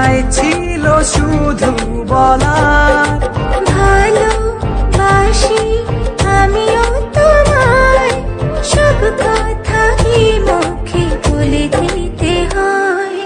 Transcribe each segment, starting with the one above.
কথাটাই ছিল শুধু বলার। ভালোবাসি আমিও তোমায়, সব কথা কি মুখে বলে দিতে হয়?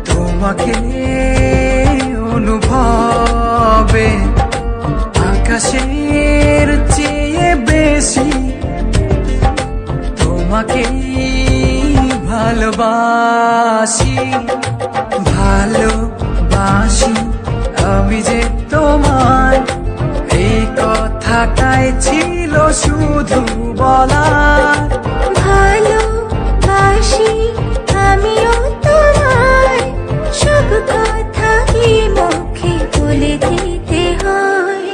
তোমাকে অনুভবে আকাশের চেয়ে বেশি তোমাকে ভালোবাসি। ভালোবাসি আমি যে তোমায়, এই কথাটাই ছিল শুধু বলার। ভালোবাসি আমিও তোমায়, সব কথা কি মুখে বলে দিতে হয়?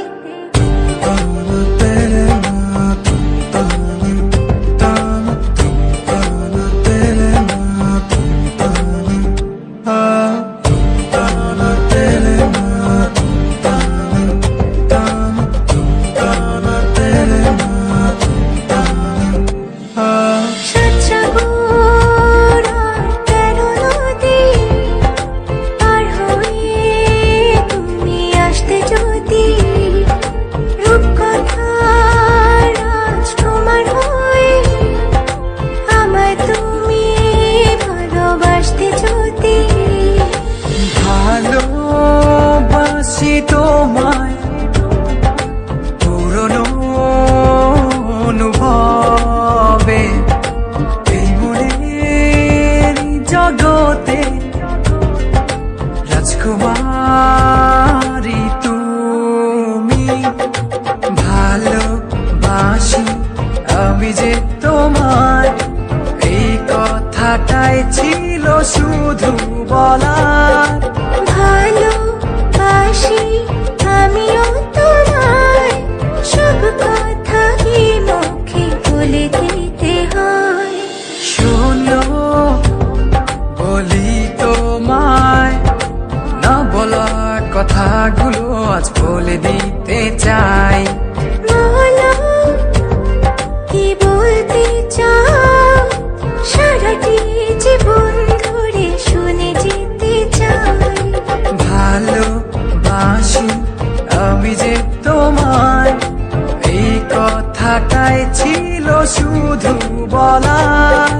ভালোবাসি তোমায় পুরনো অনুভবে, এই মনের জগতে রাজকুমারী তুমি। ভালোবাসি আমি যে তোমায়, এই কথাটাই ছিল শুধু বলার। ভালোবাসি আমিও তোমায়, সব কথা কি মুখে বলে দিতে হয়? শোনো বলি তোমায়, না বলা কথাগুলো আজ বলে দিতে চাই। বলো কি বলতে চাও, সারাটি জীবন ধরে শুনে যেতে চাই। ভালোবাসি আমি যে তোমায়, এই কথাটাই ছিল শুধু বলার।